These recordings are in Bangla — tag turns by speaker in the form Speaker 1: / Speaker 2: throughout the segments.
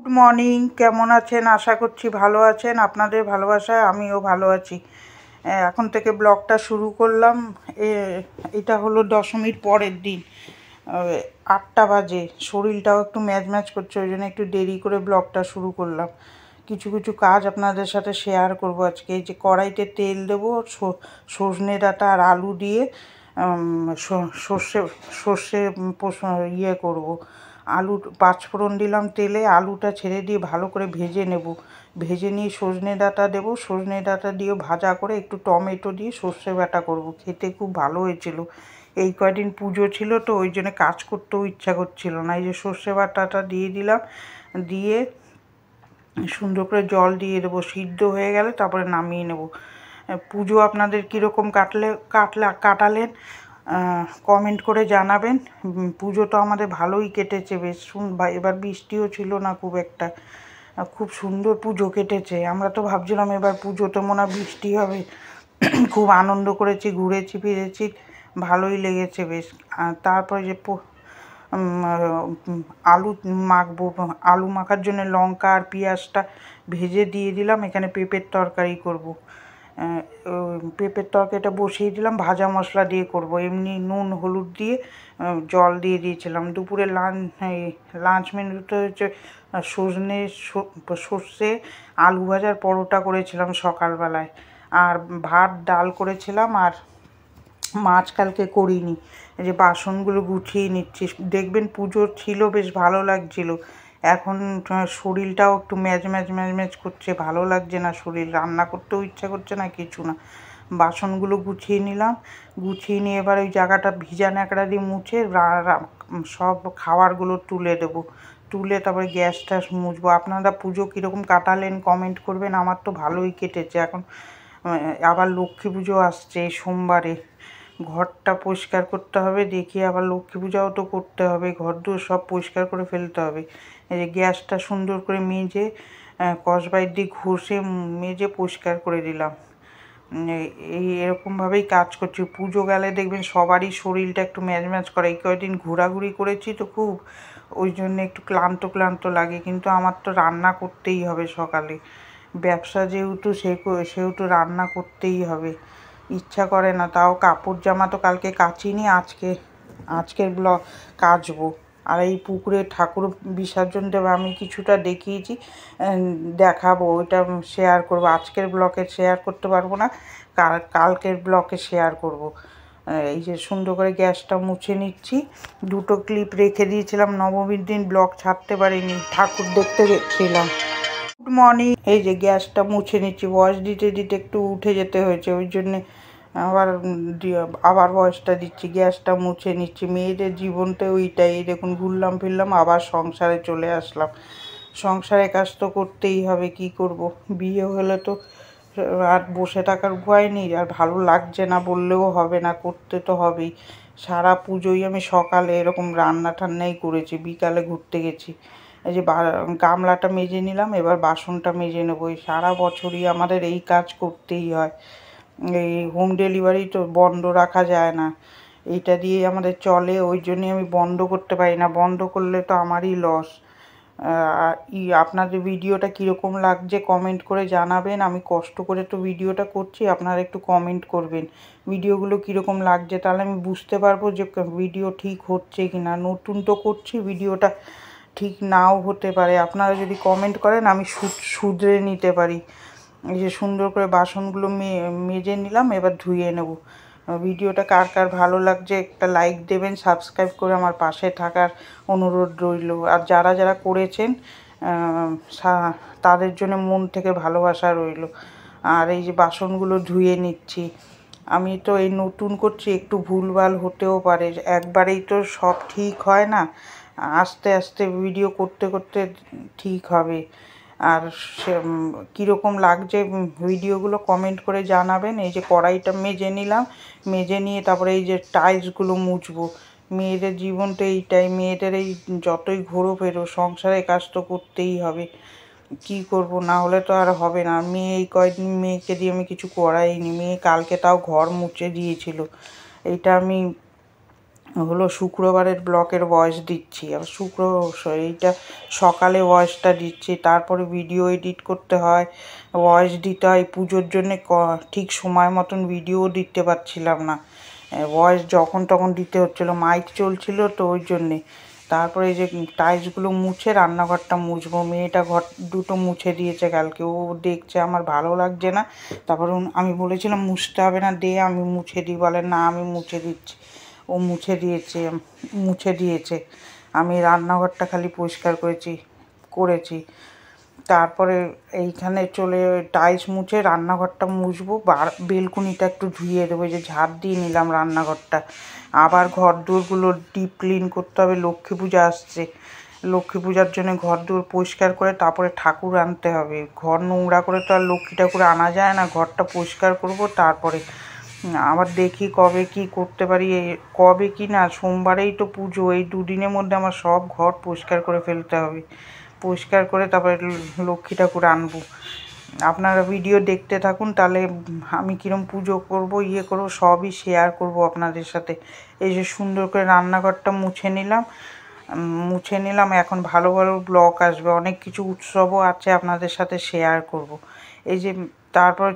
Speaker 1: গুড মর্নিং, কেমন আছেন? আশা করছি ভালো আছেন। আপনাদের ভালোবাসায় আমিও ভালো আছি। এখন থেকে ব্লগটা শুরু করলাম। এটা হলো দশমীর পরের দিন, 8টা বাজে। শরীরটাও একটু ম্যাজ ম্যাজ করছে, ওই জন্য একটু দেরি করে ব্লগটা শুরু করলাম। কিছু কিছু কাজ আপনাদের সাথে শেয়ার করব আজকে। এই যে কড়াইতে তেল দেবো, সজনে ডাঁটা আর আলু দিয়ে সর্ষে সর্ষে ইয়ে করব। আলু পাঁচফোড়ন দিলাম তেলে, আলুটা ছেড়ে দিয়ে ভালো করে ভেজে নেব। ভেজে নিয়ে সজনে ডাঁটা দেবো, সজনে ডাঁটা দিয়ে ভাজা করে একটু টমেটো দিয়ে সর্ষে বাটা করব। খেতে খুব ভালো হয়েছিল। এই কয়দিন পুজো ছিল তো ওই জন্য কাজ করতেও ইচ্ছা করছিল না। এই যে সর্ষে বাটাটা দিয়ে দিলাম, দিয়ে সুন্দর করে জল দিয়ে দেবো। সিদ্ধ হয়ে গেলে তারপরে নামিয়ে নেব। পুজো আপনাদের কীরকম কাটালেন কমেন্ট করে জানাবেন। পুজো তো আমাদের ভালোই কেটেছে বেশ। এবার বৃষ্টিও ছিল না খুব একটা, খুব সুন্দর পুজো কেটেছে। আমরা তো ভাবছিলাম এবার পুজোতে মনে হয় বৃষ্টি হবে। খুব আনন্দ করেছি, ঘুরেছি ফিরেছি, ভালোই লেগেছে বেশ। তারপরে যে আলু মাখবো, আলু মাখার জন্য লঙ্কা আর পেঁয়াজটা ভেজে দিয়ে দিলাম। এখানে পেঁপের তরকারি করব। পেঁপের তরকারিটা বসিয়ে দিলাম, ভাজা মশলা দিয়ে করব। এমনি নুন হলুদ দিয়ে জল দিয়ে দিয়েছিলাম। দুপুরে লাঞ্চ মেনুতে হচ্ছে সর্ষে আলু ভাজার পরোটা করেছিলাম সকালবেলায়, আর ভাত ডাল করেছিলাম। আর মাছ কালকে করিনি। এই যে বাসনগুলো গুছিয়ে নিচ্ছি। দেখবেন পুজো ছিল, বেশ ভালো লাগছিল। এখন শরীরটাও একটু ম্যাজ ম্যাজ ম্যাজ ম্যাজ করছে, ভালো লাগছে না শরীর, রান্না করতেও ইচ্ছা করছে না, কিছু না। বাসনগুলো গুছিয়ে নিলাম। গুছিয়ে নিয়ে এবার ওই জায়গাটা ভিজা ন্যাকড়া দিয়ে মুছে সব খাবারগুলো তুলে দেবো। তুলে তারপরে গ্যাস ট্যাস মুছবো। আপনারা পুজো কীরকম কাটালেন কমেন্ট করবেন। আমার তো ভালোই কেটেছে। এখন আবার লক্ষ্মী পুজো আসছে সোমবারে, ঘরটা পরিষ্কার করতে হবে। দেখি আবার লক্ষ্মী পূজাও তো করতে হবে, ঘর দুয়ার সব পরিষ্কার করে ফেলতে হবে। এই যে গ্যাসটা সুন্দর করে মেজে কসবাইট দিয়ে ঘষে মেজে পরিষ্কার করে দিলাম। এরকমভাবেই কাজ করছি। পুজো গেলে দেখবেন সবারই শরীরটা একটু ম্যাজ ম্যাজ করে। এই কয়েকদিন ঘোরাঘুরি করেছি তো খুব, ওই জন্য একটু ক্লান্ত ক্লান্ত লাগে। কিন্তু আমার তো রান্না করতেই হবে সকালে, ব্যবসা যেহেতু সেহেতু রান্না করতেই হবে। ইচ্ছা করে না, তাও কাপড় জামা তো কালকে কাচিনি, আজকের কাচবো। আর এই পুকুরে ঠাকুর বিসর্জন দেবে, আমি কিছুটা দেখিয়েছি, দেখাবো, ওইটা শেয়ার করব। আজকের ব্লগে শেয়ার করতে পারবো না, কালকের ব্লগে শেয়ার করব। এই যে সুন্দর করে গ্যাসটা মুছে নিচ্ছি। দুটো ক্লিপ রেখে দিয়েছিলাম, নবমীর দিন ব্লগ ছাড়তে পারিনি, ঠাকুর দেখতে গেছিলাম। Good morning. এই যে গ্যাসটা মুছে নিচ্ছি, ভয়েস দিতে দিতে একটু উঠে যেতে হয়েছে, ওই জন্যে আবার ভয়েসটা দিচ্ছি। গ্যাসটা মুছে নিচ্ছি। মেয়েদের জীবনটা ওইটাই। দেখুন ঘুরলাম ফিরলাম, আবার সংসারে চলে আসলাম। সংসারে কাজ তো করতেই হবে, কি করব। বিয়ে হলে তো আর বসে থাকার উপায় নেই। আর ভালো লাগছে না বললেও হবে না, করতে তো হবেই। সারা পুজোই আমি সকালে এরকম রান্না টান্নাই করেছি, বিকালে ঘুরতে গেছি। এই যে গামলাটা মেজে নিলাম, এবার বাসনটা মেজে নেবো। এই সারা বছরই আমাদের এই কাজ করতেই হয়। এই হোম ডেলিভারি তো বন্ধ রাখা যায় না, এইটা দিয়ে আমাদের চলে। ওই জন্যই আমি বন্ধ করতে পারি না, বন্ধ করলে তো আমারই লস। আপনাদের ভিডিওটা কীরকম লাগছে কমেন্ট করে জানাবেন। আমি কষ্ট করে তো ভিডিওটা করছি, আপনারা একটু কমেন্ট করবেন ভিডিওগুলো কীরকম লাগছে, তাহলে আমি বুঝতে পারবো যে ভিডিও ঠিক হচ্ছে কি না। নতুন তো করছি, ভিডিওটা ঠিক নাও হতে পারে। আপনারা যদি কমেন্ট করেন আমি শুধরে নিতে পারি। এই যে সুন্দর করে বাসনগুলো মেজে নিলাম, এবার ধুয়ে নেব। ভিডিওটা কার কার ভালো লাগছে একটা লাইক দেবেন, সাবস্ক্রাইব করে আমার পাশে থাকার অনুরোধ রইল। আর যারা যারা করেছেন তাদের জন্য মন থেকে ভালোবাসা রইল। আর এই যে বাসনগুলো ধুয়ে নিচ্ছি। আমি তো এই নতুন করছি, একটু ভুলভাল হতেও পারে, একবারেই তো সব ঠিক হয় না। আস্তে আস্তে ভিডিও করতে করতে ঠিক হবে। আর কীরকম লাগছে ভিডিওগুলো কমেন্ট করে জানাবেন। এই যে কড়াইটা মেজে নিলাম, মেজে নিয়ে তারপরে এই যে টাইলসগুলো মুছবো। মেয়েদের জীবন তো এইটাই, মেয়েদের এই যতই ঘোরো ফেরো সংসারের কাজ তো করতেই হবে। কি করব, না হলে তো আর হবে না। এই কয়েকদিন মেয়েকে দিয়ে আমি কিছু করাইনি। মেয়ে কালকে তাও ঘর মুছে দিয়েছিল। এইটা আমি হলো শুক্রবারের ব্লকের ভয়েস দিচ্ছি, আর এইটা সকালে ভয়েসটা দিচ্ছি, তারপরে ভিডিও এডিট করতে হয়, ভয়েস দিতে হয়। পুজোর জন্যে ঠিক সময় মতন ভিডিও দিতে পারছিলাম না, ভয়েস যখন তখন দিতে হচ্ছিলো, মাইক চলছিল তো ওই জন্যে। তারপরে এই যে টাইলসগুলো মুছে রান্নাঘরটা মুছবো, মেয়েটা ঘর দুটো মুছে দিয়েছে কালকে, ও দেখছে আমার ভালো লাগছে না। তারপরে আমি বলেছিলাম মুছতে হবে না, দে আমি মুছে দিই, বলে না আমি মুছে দিচ্ছি। ও মুছে দিয়েছে। আমি রান্নাঘরটা খালি পরিষ্কার করেছি। তারপরে এইখানে টাইলস মুছে রান্নাঘরটা মুছবো, বেলকুনিটা একটু ধুয়ে দেবো, যে ঝাড় দিয়ে নিলাম রান্নাঘরটা। আবার ঘর দুয়ারগুলো ডিপ ক্লিন করতে হবে, লক্ষ্মী পূজা আসছে, লক্ষ্মী পূজার জন্য ঘর দুয়ার পরিষ্কার করে তারপরে ঠাকুর আনতে হবে। ঘর নোংরা করে তো আর লক্ষ্মী ঠাকুর আনা যায় না, ঘরটা পরিষ্কার করব। তারপরে আবার দেখি কবে কি করতে পারি, কবে কি না, সোমবারেই তো পুজো, এই দুদিনের মধ্যে আমার সব ঘর পরিষ্কার করে ফেলতে হবে। পরিষ্কার করে তারপরে লক্ষ্মী ঠাকুর আনবো। আপনারা ভিডিও দেখতে থাকুন, তাহলে আমি কীরকম পুজো করব করব সবই শেয়ার করব আপনাদের সাথে। এই যে সুন্দর করে রান্নাঘরটা মুছে নিলাম, এখন ভালো ভালো ব্লগ আসবে, অনেক কিছু উৎসবও আছে আপনাদের সাথে শেয়ার করব। এই যে তারপর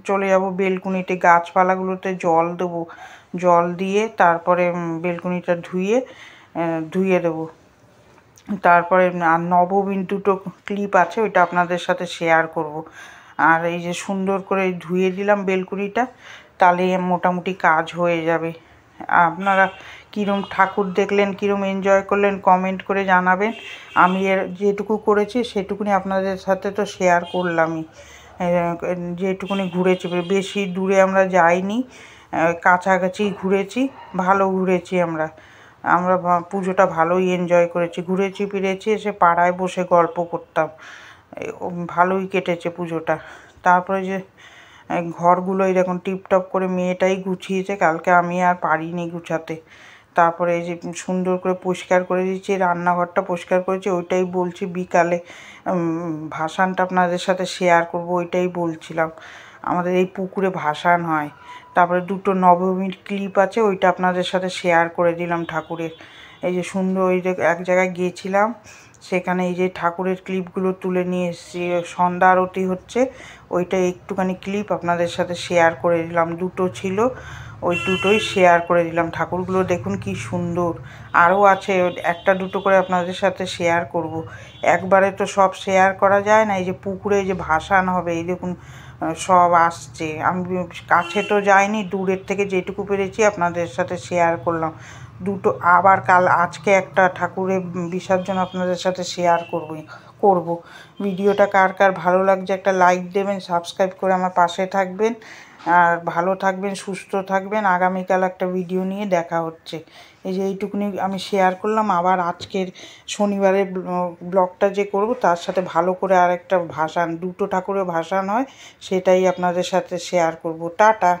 Speaker 1: চলে যাব বেলকুনিতে, গাছপালাগুলোতে জল দেবো, জল দিয়ে তারপরে বেলকুনিটা ধুয়ে দেবো। তারপরে নবমীর দুটো ক্লিপ আছে, ওইটা আপনাদের সাথে শেয়ার করব। আর এই যে সুন্দর করে ধুয়ে দিলাম বেলকুনিটা, তাহলে মোটামুটি কাজ হয়ে যাবে। আপনারা কীরকম ঠাকুর দেখলেন, কীরকম এনজয় করলেন কমেন্ট করে জানাবেন। আমি যেটুকু করেছি সেটুকুনি আপনাদের সাথে তো শেয়ার করলামই। যেটুকুনি ঘুরেছি, বেশি দূরে আমরা যাইনি, কাছাকাছি ঘুরেছি, ভালো ঘুরেছি আমরা পুজোটা ভালোই এনজয় করেছি, ঘুরেছি ফিরেছি, এসে পাড়ায় বসে গল্প করতাম, ভালোই কেটেছে পুজোটা। তারপরে যে ঘরগুলো এরকম টিপটপ করে মেয়েটাই গুছিয়েছে, কালকে আমি আর পারিনি গুছাতে। তারপরে এই যে সুন্দর করে পরিষ্কার করে দিচ্ছি, রান্নাঘরটা পরিষ্কার করেছি, ওইটাই বলছি। বিকালে ভাসানটা আপনাদের সাথে শেয়ার করব, ওইটাই বলছিলাম। আমাদের এই পুকুরে ভাসান হয়। তারপরে দুটো নবমীর ক্লিপ আছে, ওইটা আপনাদের সাথে শেয়ার করে দিলাম ঠাকুরের। এই যে সুন্দর, ওই যে এক জায়গায় গিয়েছিলাম, সেখানে এই যে ঠাকুরের ক্লিপগুলো তুলে নিয়ে এসেছি, সন্ধ্যা আরতি হচ্ছে, ওইটা একটুখানি ক্লিপ আপনাদের সাথে শেয়ার করে দিলাম। দুটো ছিল, ওই দুটোই শেয়ার করে দিলাম। ঠাকুরগুলো দেখুন কি সুন্দর, আরও আছে, একটা দুটো করে আপনাদের সাথে শেয়ার করব। একবারে তো সব শেয়ার করা যায় না। এই যে পুকুরে যে ভাসান হবে, এই দেখুন সব আসছে, আমি কাছে তো যাইনি, দূরের থেকে যেটুকু পেরেছি আপনাদের সাথে শেয়ার করলাম। দুটো আবার আজকে একটা ঠাকুরের বিসর্জন আপনাদের সাথে শেয়ার করব। ভিডিওটা কার কার ভালো লাগছে একটা লাইক দেবেন, সাবস্ক্রাইব করে আমার পাশে থাকবেন, আর ভালো থাকবেন, সুস্থ থাকবেন। আগামীকাল একটা ভিডিও নিয়ে দেখা হচ্ছে। এই যে এইটুকুনি আমি শেয়ার করলাম। আবার আজকের শনিবারের ব্লগটা যে করব, তার সাথে ভালো করে আরেকটা দুটো ঠাকুরের ভাসান হয়, সেটাই আপনাদের সাথে শেয়ার করব। টাটা।